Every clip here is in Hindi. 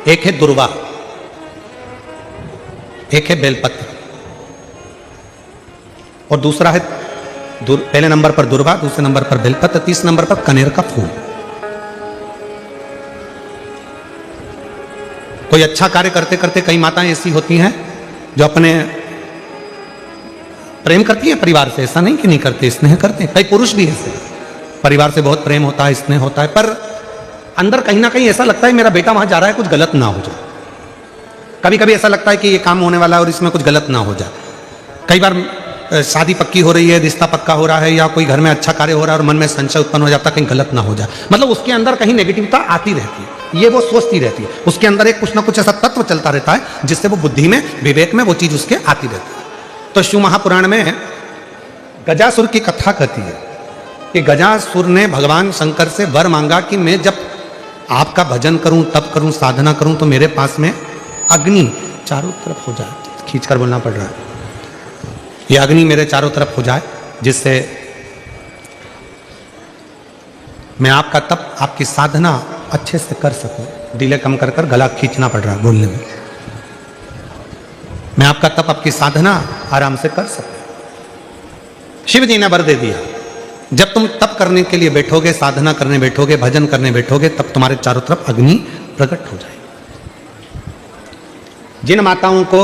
एक है दुर्वा, एक है बेलपत्र, और दूसरा है पहले नंबर पर दुर्वा, दूसरे नंबर पर बेलपत्र, तीसरे नंबर पर कनेर का फूल। कोई अच्छा कार्य करते करते कई माताएं ऐसी होती हैं जो अपने प्रेम करती हैं परिवार से, ऐसा नहीं कि नहीं करते, स्नेह करते हैं। कई पुरुष भी ऐसे परिवार से बहुत प्रेम होता है, स्नेह होता है, पर अंदर कहीं ना कहीं ऐसा लगता है मेरा बेटा वहां जा रहा है, कुछ गलत ना हो जाए। कभी कभी ऐसा लगता है कि ये काम होने वाला है और इसमें कुछ गलत ना हो जाए। कई बार शादी पक्की हो रही है, रिश्ता पक्का हो रहा है, या कोई घर में अच्छा कार्य हो रहा है और मन में संशय उत्पन्न हो जाता है कहीं गलत ना हो जाए। मतलब उसके अंदर कहीं नेगेटिविटी आती रहती है, ये वो सोचती रहती है, उसके अंदर एक कुछ ना कुछ ऐसा तत्व चलता रहता है जिससे वो बुद्धि में, विवेक में वो चीज उसके आती रहती है। तो शिव महापुराण में गजासुर की कथा कहती है कि गजासुर ने भगवान शंकर से वर मांगा कि मैं जब आपका भजन करूं, तप करूं, साधना करूं तो मेरे पास में अग्नि चारों तरफ हो जाए। खींचकर बोलना पड़ रहा है, ये अग्नि मेरे चारों तरफ हो जाए जिससे मैं आपका तप, आपकी साधना अच्छे से कर सकूं। डिले कम कर कर गला खींचना पड़ रहा है बोलने में। मैं आपका तप, आपकी साधना आराम से कर सकूं। शिव जी ने वर दे दिया, जब तुम तप करने के लिए बैठोगे, साधना करने बैठोगे, भजन करने बैठोगे, तब तुम्हारे चारों तरफ अग्नि प्रकट हो जाएगी। जिन माताओं को,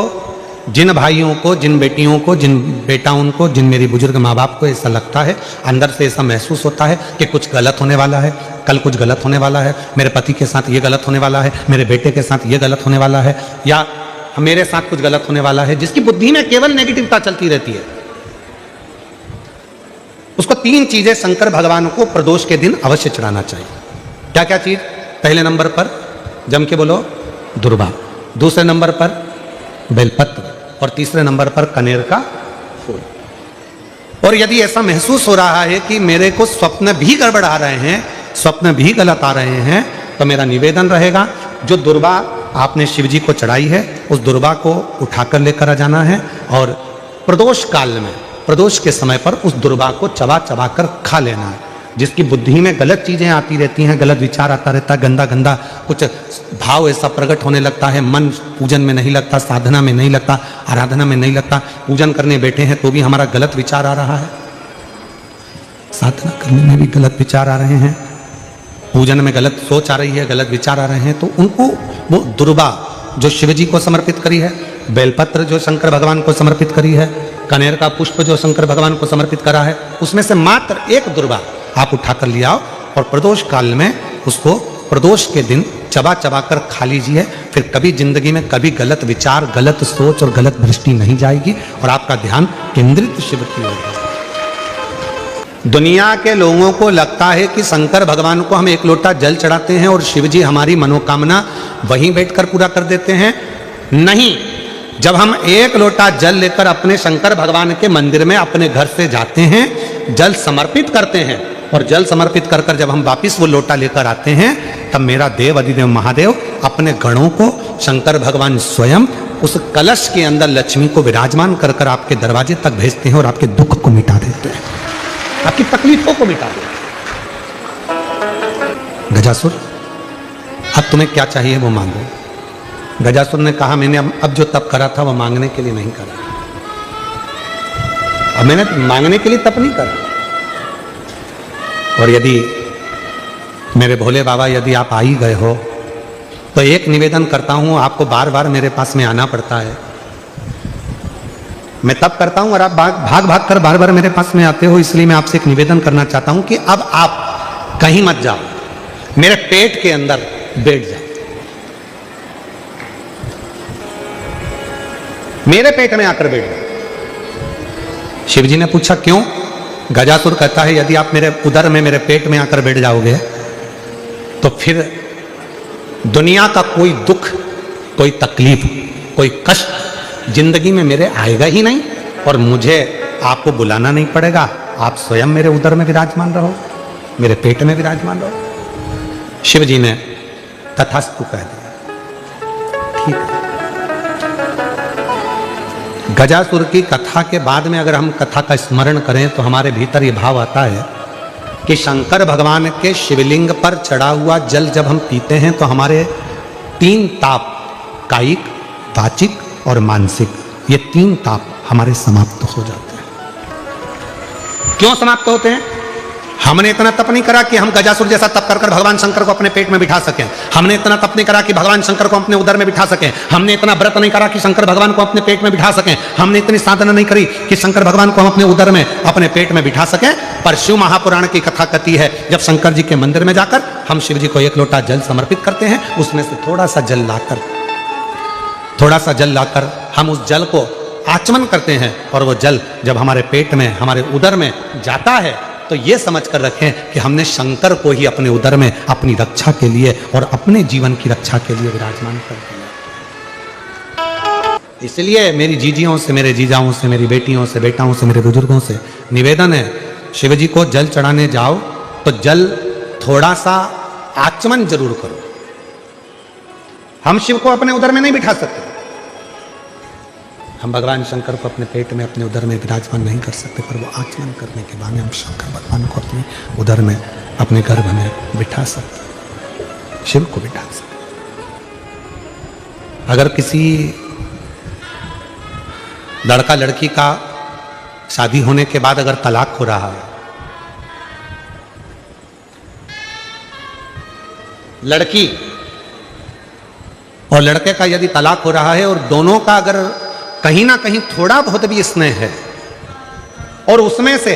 जिन भाइयों को, जिन बेटियों को, जिन बेटाओं को, जिन मेरी बुजुर्ग माँ बाप को ऐसा लगता है, अंदर से ऐसा महसूस होता है कि कुछ गलत होने वाला है, कल कुछ गलत होने वाला है, मेरे पति के साथ ये गलत होने वाला है, मेरे बेटे के साथ ये गलत होने वाला है, या मेरे साथ कुछ गलत होने वाला है, जिसकी बुद्धि में केवल नेगेटिविटी चलती रहती है, उसको 3 चीजें शंकर भगवान को प्रदोष के दिन अवश्य चढ़ाना चाहिए। क्या क्या चीज? पहले नंबर पर जम के बोलो दुर्वा, दूसरे नंबर पर बेलपत्र, और तीसरे नंबर पर कनेर का फूल। और यदि ऐसा महसूस हो रहा है कि मेरे को स्वप्न भी गड़बड़ा रहे हैं, स्वप्न भी गलत आ रहे हैं, तो मेरा निवेदन रहेगा जो दुर्वा आपने शिव जी को चढ़ाई है उस दुर्वा को उठाकर लेकर आ जाना है, और प्रदोष काल में, प्रदोष के समय पर उस दुर्वा को चबा चबा कर खा लेना है। जिसकी बुद्धि में गलत चीजें आती रहती हैं, गलत विचार आता रहता है, गंदा गंदा कुछ भाव ऐसा प्रकट होने लगता है, मन पूजन में नहीं लगता, साधना में नहीं लगता, आराधना में नहीं लगता, पूजन करने बैठे हैं तो भी हमारा गलत विचार आ रहा है, साधना करने में भी गलत विचार आ रहे हैं, पूजन में गलत सोच आ रही है, गलत विचार आ रहे हैं, तो उनको वो दुर्वा जो शिव जी को समर्पित करी है, बेलपत्र जो शंकर भगवान को समर्पित करी है, कनेर का पुष्प जो शंकर भगवान को समर्पित करा है, उसमें से मात्र एक दुर्वा आप उठाकर ले आओ और प्रदोष काल में उसको प्रदोष के दिन चबा चबा कर खा लीजिए। फिर कभी जिंदगी में कभी गलत विचार, गलत सोच और गलत दृष्टि नहीं जाएगी और आपका ध्यान केंद्रित शिव की ओर होगा। दुनिया के लोगों को लगता है कि शंकर भगवान को हम 1 लोटा जल चढ़ाते हैं और शिव जी हमारी मनोकामना वहीं बैठकर पूरा कर देते हैं। नहीं, जब हम 1 लोटा जल लेकर अपने शंकर भगवान के मंदिर में अपने घर से जाते हैं, जल समर्पित करते हैं, और जल समर्पित कर कर जब हम वापिस वो लोटा लेकर आते हैं, तब मेरा देव अधिदेव महादेव अपने गणों को, शंकर भगवान स्वयं उस कलश के अंदर लक्ष्मी को विराजमान कर कर आपके दरवाजे तक भेजते हैं और आपके दुख को मिटा देते हैं, आपकी तकलीफों को मिटा देते हैं। गजासुर, अब तुम्हें क्या चाहिए वो मांगो। गजासुर ने कहा मैंने अब जो तप करा था वो मांगने के लिए नहीं करा, अब मैंने मांगने के लिए तप नहीं करा। और यदि मेरे भोले बाबा, यदि आप आ ही गए हो तो एक निवेदन करता हूं, आपको बार बार मेरे पास में आना पड़ता है, मैं तप करता हूं और आप भाग भाग कर बार बार मेरे पास में आते हो, इसलिए मैं आपसे एक निवेदन करना चाहता हूं कि अब आप कहीं मत जाओ, मेरे पेट के अंदर बैठ जाओ, मेरे पेट में आकर बैठ जाओ। शिव जी ने पूछा क्यों? गजासुर कहता है यदि आप मेरे उदर में, मेरे पेट में आकर बैठ जाओगे तो फिर दुनिया का कोई दुख, कोई तकलीफ, कोई कष्ट जिंदगी में मेरे आएगा ही नहीं, और मुझे आपको बुलाना नहीं पड़ेगा, आप स्वयं मेरे उदर में विराजमान रहो, मेरे पेट में विराजमान रहो। शिव जी ने तथास्तु कह दिया, ठीक है। गजासुर की कथा के बाद में अगर हम कथा का स्मरण करें तो हमारे भीतर ये भाव आता है कि शंकर भगवान के शिवलिंग पर चढ़ा हुआ जल जब हम पीते हैं तो हमारे 3 ताप, कायिक, वाचिक और मानसिक, ये 3 ताप हमारे समाप्त हो जाते हैं। क्यों समाप्त होते हैं? हमने इतना तप नहीं करा कि हम गजासुर जैसा तप कर भगवान शंकर को अपने पेट में बिठा सकें। हमने इतना तप नहीं करा कि भगवान शंकर को अपने उदर में बिठा सकें। हमने इतना व्रत नहीं करा कि शंकर भगवान को अपने पेट में बिठा सकें। हमने इतनी साधना नहीं करी कि शंकर भगवान को हम अपने उदर में, अपने पेट में बिठा सकें। पर शिव महापुराण की कथा कहती है, जब शंकर जी के मंदिर में जाकर हम शिव जी को 1 लोटा जल समर्पित करते हैं, उसमें से थोड़ा सा जल लाकर हम उस जल को आचमन करते हैं, और वो जल जब हमारे पेट में, हमारे उदर में जाता है, तो ये समझ कर रखें कि हमने शंकर को ही अपने उदर में अपनी रक्षा के लिए और अपने जीवन की रक्षा के लिए विराजमान कर दिया। इसलिए मेरी जीजियों से, मेरे जीजाओं से, मेरी बेटियों से, बेटाओं से, मेरे बुजुर्गों से निवेदन है, शिव जी को जल चढ़ाने जाओ तो जल थोड़ा सा आचमन जरूर करो। हम शिव को अपने उदर में नहीं बिठा सकते, हम भगवान शंकर को अपने पेट में, अपने उदर में विराजमान नहीं कर सकते, पर वो आचमन करने के बाद हम शंकर भगवान को अपने उदर में, अपने गर्भ में बिठा सकते, शिव को बिठा सकते। अगर किसी लड़का लड़की का शादी होने के बाद अगर तलाक हो रहा है, लड़की और लड़के का यदि तलाक हो रहा है और दोनों का अगर कहीं ना कहीं थोड़ा बहुत भी स्नेह है, और उसमें से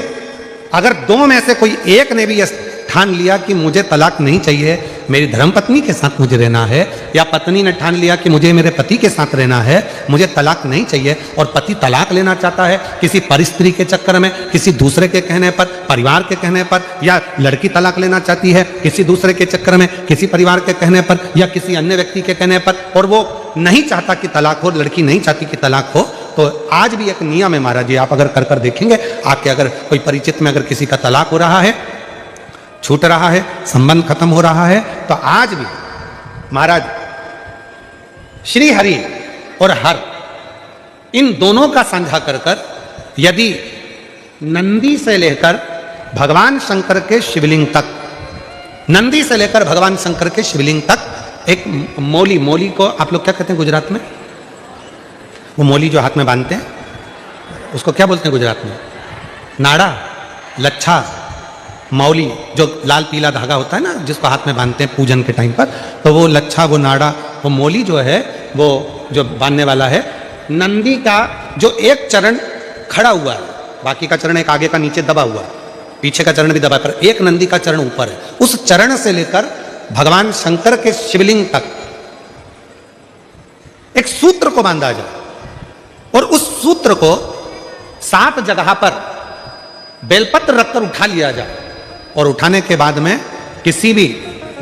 अगर 2 में से कोई एक ने भी ठान लिया कि मुझे तलाक नहीं चाहिए, मेरी धर्मपत्नी के साथ मुझे रहना है, या पत्नी ने ठान लिया कि मुझे मेरे पति के साथ रहना है, मुझे तलाक नहीं चाहिए, और पति तलाक लेना चाहता है किसी परिस्त्री के चक्कर में, किसी दूसरे के कहने पर, परिवार के कहने पर, या लड़की तलाक लेना चाहती है किसी दूसरे के चक्कर में, किसी परिवार के कहने पर या किसी अन्य व्यक्ति के कहने पर, और वो नहीं चाहता कि तलाक हो, लड़की नहीं चाहती कि तलाक हो, तो आज भी एक नियम है महाराज जी, आप अगर कर देखेंगे, आके अगर कोई परिचित में अगर किसी का तलाक हो रहा है, छूट रहा है, संबंध खत्म हो रहा है, तो आज भी महाराज श्री हरि और हर इन दोनों का साझा कर कर यदि नंदी से लेकर भगवान शंकर के शिवलिंग तक, नंदी से लेकर भगवान शंकर के शिवलिंग तक एक मौली, मौली को आप लोग क्या कहते हैं गुजरात में? वो मौली जो हाथ में बांधते हैं, उसको क्या बोलते हैं गुजरात में? नाड़ा, लच्छा, मौली, जो लाल पीला धागा होता है ना, जिसको हाथ में बांधते हैं पूजन के टाइम पर, तो वो लच्छा, वो नाड़ा, वो मौली जो है, वो जो बांधने वाला है, नंदी का जो एक चरण खड़ा हुआ है, बाकी का चरण एक आगे का नीचे दबा हुआ है, पीछे का चरण भी दबा है, पर एक नंदी का चरण ऊपर है, उस चरण से लेकर भगवान शंकर के शिवलिंग तक एक सूत्र को बांधा जाए, और उस सूत्र को 7 जगह पर बेलपत्र रखकर उठा लिया जाए, और उठाने के बाद में किसी भी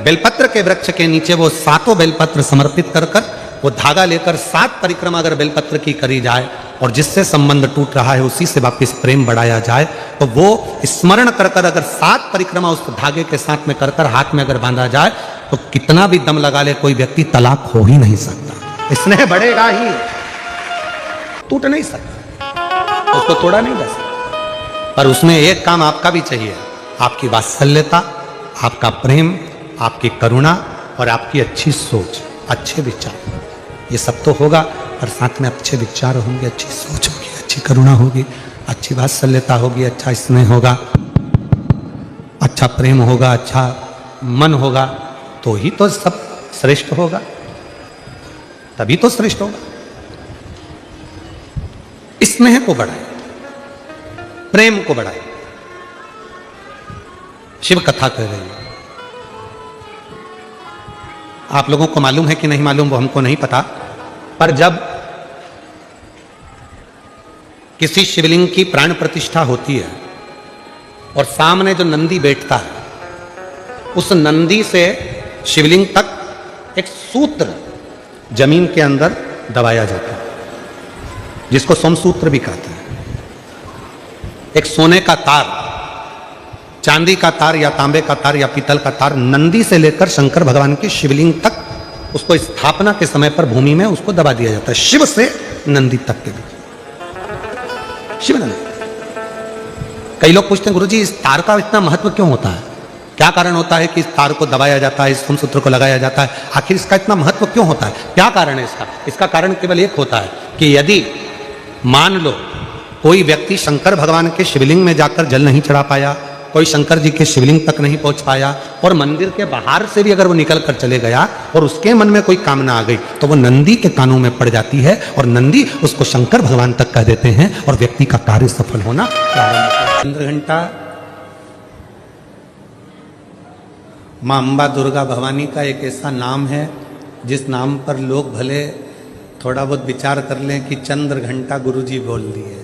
बेलपत्र के वृक्ष के नीचे वो 7 बेलपत्र समर्पित कर कर वो धागा लेकर 7 परिक्रमा अगर बेलपत्र की करी जाए, और जिससे संबंध टूट रहा है उसी से वापिस प्रेम बढ़ाया जाए, तो वो स्मरण कर कर अगर 7 परिक्रमा उस धागे के साथ में कर कर हाथ में अगर बांधा जाए, तो कितना भी दम लगा ले कोई व्यक्ति, तलाक हो ही नहीं सकता, स्नेह बढ़ेगा ही, टूट नहीं सकता, उसको तोड़ा नहीं जा सकता। पर उसमें एक काम आपका भी चाहिए, आपकी वात्सल्यता, आपका प्रेम, आपकी करुणा और आपकी अच्छी सोच, अच्छे विचार, ये सब तो होगा, और साथ में अच्छे विचार होंगे, अच्छी सोच होगी, अच्छी करुणा होगी, अच्छी वात्सल्यता होगी, अच्छा स्नेह होगा, अच्छा प्रेम होगा, अच्छा मन होगा, तो ही तो सब श्रेष्ठ होगा, तभी तो श्रेष्ठ होगा। स्नेह को बढ़ाए, प्रेम को बढ़ाए, शिव कथा कह रही है। आप लोगों को मालूम है कि नहीं मालूम, वो हमको नहीं पता, पर जब किसी शिवलिंग की प्राण प्रतिष्ठा होती है और सामने जो नंदी बैठता है, उस नंदी से शिवलिंग तक एक सूत्र जमीन के अंदर दबाया जाता है, जिसको सोमसूत्र भी कहते हैं। एक सोने का तार, चांदी का तार या तांबे का तार या पीतल का तार नंदी से लेकर शंकर भगवान के शिवलिंग तक, उसको स्थापना के समय पर भूमि में उसको दबा दिया जाता है, शिव से नंदी तक के बीच, शिव नंदी। कई लोग पूछते हैं गुरुजी इस तार का इतना महत्व क्यों होता है? क्या कारण होता है कि इस तार को दबाया जाता है, इस सूत्र को लगाया जाता है? आखिर इसका इतना महत्व क्यों होता है? क्या कारण है इसका? इसका कारण केवल एक होता है कि यदि मान लो कोई व्यक्ति शंकर भगवान के शिवलिंग में जाकर जल नहीं चढ़ा पाया, कोई शंकर जी के शिवलिंग तक नहीं पहुंच पाया, और मंदिर के बाहर से भी अगर वो निकल कर चले गया और उसके मन में कोई कामना आ गई, तो वो नंदी के कानों में पड़ जाती है और नंदी उसको शंकर भगवान तक कह देते हैं और व्यक्ति का कार्य सफल होना प्रारंभ होता है। चंद्रघंटा मां अंबा दुर्गा भवानी का एक ऐसा नाम है जिस नाम पर लोग भले थोड़ा बहुत विचार कर लें कि चंद्र घंटा गुरुजी बोल दिए।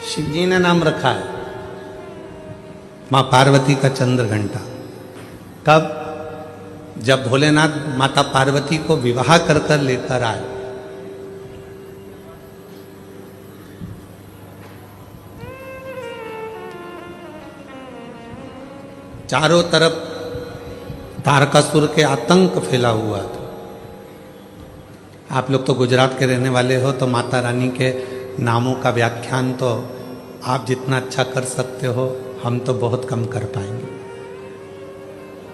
शिव जी ने नाम रखा है मां पार्वती का चंद्र घंटा। कब? जब भोलेनाथ माता पार्वती को विवाह कर कर लेकर आए। चारों तरफ तारकासुर के आतंक फैला हुआ था। आप लोग तो गुजरात के रहने वाले हो, तो माता रानी के नामों का व्याख्यान तो आप जितना अच्छा कर सकते हो, हम तो बहुत कम कर पाएंगे,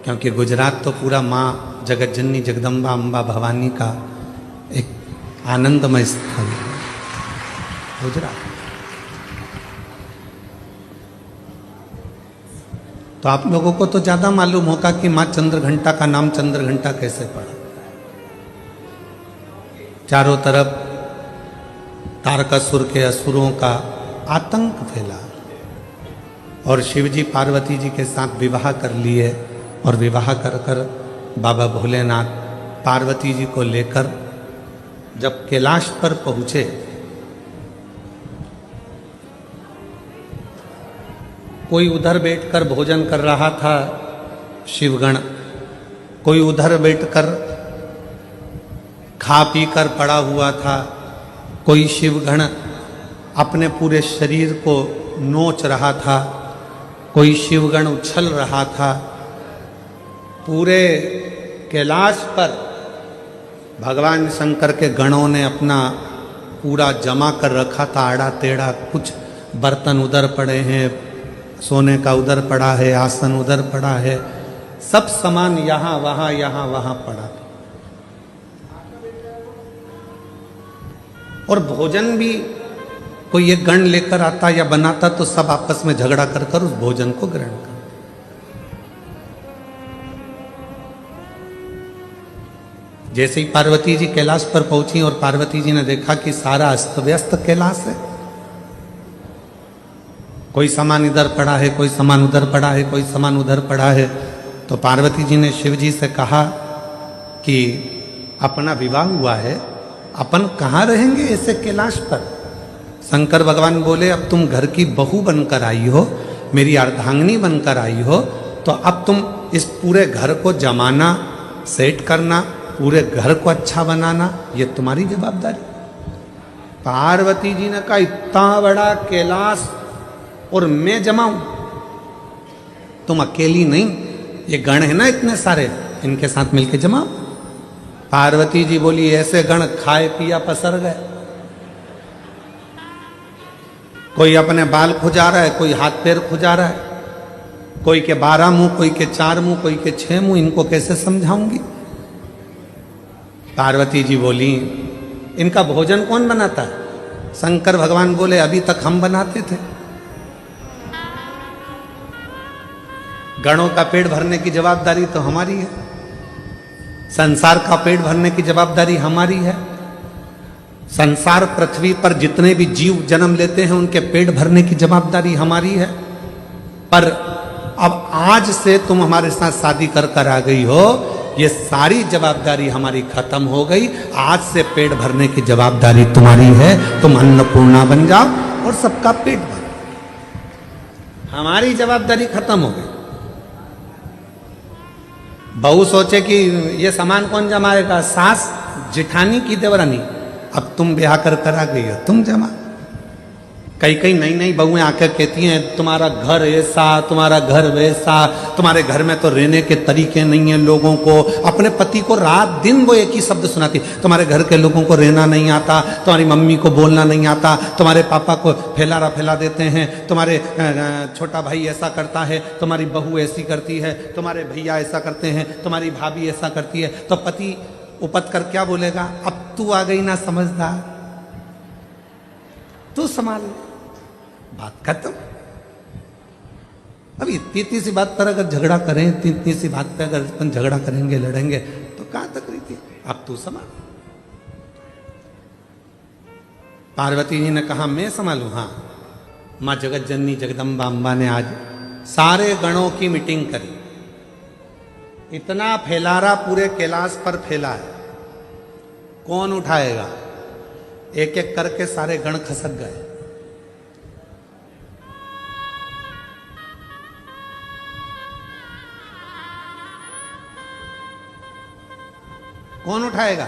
क्योंकि गुजरात तो पूरा माँ जगत जननी जगदम्बा अंबा भवानी का एक आनंदमय स्थल है गुजरात। तो आप लोगों को तो ज्यादा मालूम होगा कि मां चंद्रघंटा का नाम चंद्रघंटा कैसे पड़ा। चारों तरफ तारकासुर के असुरों का आतंक फैला और शिवजी पार्वती जी के साथ विवाह कर लिए, और विवाह कर कर बाबा भोलेनाथ पार्वती जी को लेकर जब कैलाश पर पहुंचे, कोई उधर बैठकर भोजन कर रहा था शिवगण, कोई उधर बैठकर खा पी कर पड़ा हुआ था, कोई शिवगण अपने पूरे शरीर को नोच रहा था, कोई शिवगण उछल रहा था। पूरे कैलाश पर भगवान शंकर के गणों ने अपना पूरा जमा कर रखा था, आड़ा टेढ़ा। कुछ बर्तन उधर पड़े हैं, सोने का उधर पड़ा है, आसन उधर पड़ा है, सब सामान यहाँ वहाँ पड़ा था। और भोजन भी कोई एक गण लेकर आता या बनाता तो सब आपस में झगड़ा कर कर उस भोजन को ग्रहण कर। जैसे ही पार्वती जी कैलाश पर पहुंची और पार्वती जी ने देखा कि सारा अस्त व्यस्त कैलाश है, कोई सामान इधर पड़ा है, कोई सामान उधर पड़ा है, कोई सामान उधर पड़ा है, तो पार्वती जी ने शिव जी से कहा कि अपना विवाह हुआ है, अपन कहाँ रहेंगे ऐसे कैलाश पर। शंकर भगवान बोले, अब तुम घर की बहू बनकर आई हो, मेरी अर्धांगिनी बनकर आई हो, तो अब तुम इस पूरे घर को जमाना, सेट करना, पूरे घर को अच्छा बनाना, ये तुम्हारी जवाबदारी। पार्वती जी ने कहा, इतना बड़ा कैलाश और मैं जमाऊं? तुम अकेली नहीं, ये गण है ना इतने सारे, इनके साथ मिलके जमाओ। पार्वती जी बोली, ऐसे गण खाए पिया पसर गए, कोई अपने बाल खुजा रहा है, कोई हाथ पैर खुजा रहा है, कोई के 12 मुंह, कोई के 4 मुंह, कोई के 6 मुंह, इनको कैसे समझाऊंगी। पार्वती जी बोली, इनका भोजन कौन बनाता है? शंकर भगवान बोले, अभी तक हम बनाते थे। गणों का पेट भरने की जवाबदारी तो हमारी है, संसार का पेट भरने की जवाबदारी हमारी है। संसार पृथ्वी पर जितने भी जीव जन्म लेते हैं उनके पेट भरने की जवाबदारी हमारी है। पर अब आज से तुम हमारे साथ शादी कर कर आ गई हो, ये सारी जवाबदारी हमारी खत्म हो गई। आज से पेट भरने की जवाबदारी तुम्हारी है, तुम अन्नपूर्णा बन जाओ और सबका पेट भरो। हमारी जवाबदारी खत्म हो गई। बहू सोचे कि ये सामान कौन जमाएगा, सास जेठानी की देवरानी, अब तुम ब्याह कर कर आ गई हो, तुम जमा। कई कई नई नई बहुएं आकर कहती हैं तुम्हारा घर ऐसा, तुम्हारा घर वैसा, तुम्हारे घर में तो रहने के तरीके नहीं है लोगों को। अपने पति को रात दिन वो एक ही शब्द सुनाती, तुम्हारे घर के लोगों को रहना नहीं आता, तुम्हारी मम्मी को बोलना नहीं आता, तुम्हारे पापा को फैला देते हैं, तुम्हारे छोटा भाई ऐसा करता है, तुम्हारी बहू ऐसी करती है, तुम्हारे भैया ऐसा करते हैं, तुम्हारी भाभी ऐसा करती है। तो पति उपत कर क्या बोलेगा, अब तू आ गई ना समझदार, तू संभाल, बात खत्म। अब इतनी सी बात पर अगर झगड़ा करें, इतनी सी बात पर अगर अपन झगड़ा करेंगे, लड़ेंगे, तो कहां तक रीति, अब तू संभाल। पार्वती जी ने कहा मैं संभालू, हाँ। मां जगत जननी जगदम्बा अम्बा ने आज सारे गणों की मीटिंग करी। इतना फैलारा पूरे कैलाश पर फैला है, कौन उठाएगा? एक एक करके सारे गण खसक गए। कौन उठाएगा?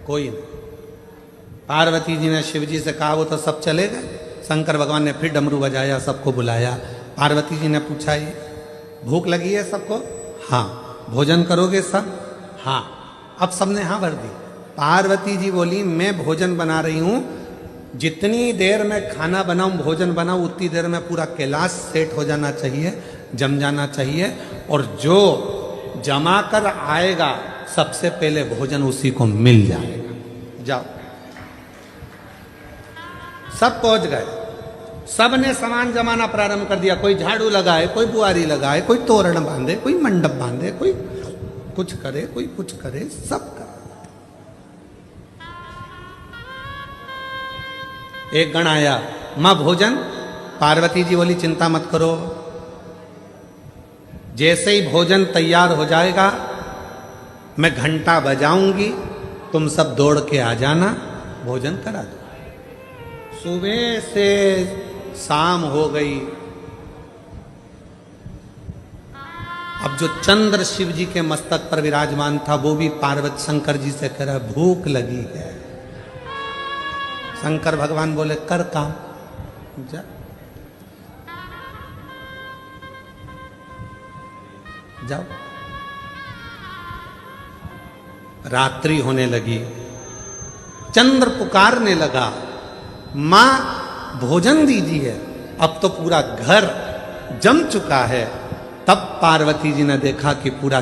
कोई नहीं। पार्वती जी ने शिव जी से कहा वो तो सब चले गए। शंकर भगवान ने फिर डमरू बजाया, सबको बुलाया। पार्वती जी ने पूछा ये भूख लगी है सबको? हाँ। भोजन करोगे सब? हाँ। अब सबने हाँ भर दी। पार्वती जी बोली मैं भोजन बना रही हूं, जितनी देर में खाना बनाऊं, भोजन बनाऊं, उतनी देर में पूरा कैलाश सेट हो जाना चाहिए, जम जाना चाहिए, और जो जमा कर आएगा सबसे पहले भोजन उसी को मिल जाएगा। जाओ। सब पहुंच गए, सब ने सामान जमाना प्रारंभ कर दिया। कोई झाड़ू लगाए, कोई बुआरी लगाए, कोई तोरण बांधे, कोई मंडप बांधे, कोई कुछ करे, कोई कुछ करे, सब करे। एक गण आया, मां भोजन। पार्वती जी बोली चिंता मत करो, जैसे ही भोजन तैयार हो जाएगा मैं घंटा बजाऊंगी, तुम सब दौड़ के आ जाना, भोजन करा दो। सुबह से शाम हो गई। अब जो चंद्र शिव जी के मस्तक पर विराजमान था वो भी पार्वती शंकर जी से कह रहा भूख लगी है। शंकर भगवान बोले कर काम, जा। जाओ। रात्रि होने लगी, चंद्र पुकारने लगा, मां भोजन दीजिए। अब तो पूरा घर जम चुका है। तब पार्वती जी ने देखा कि पूरा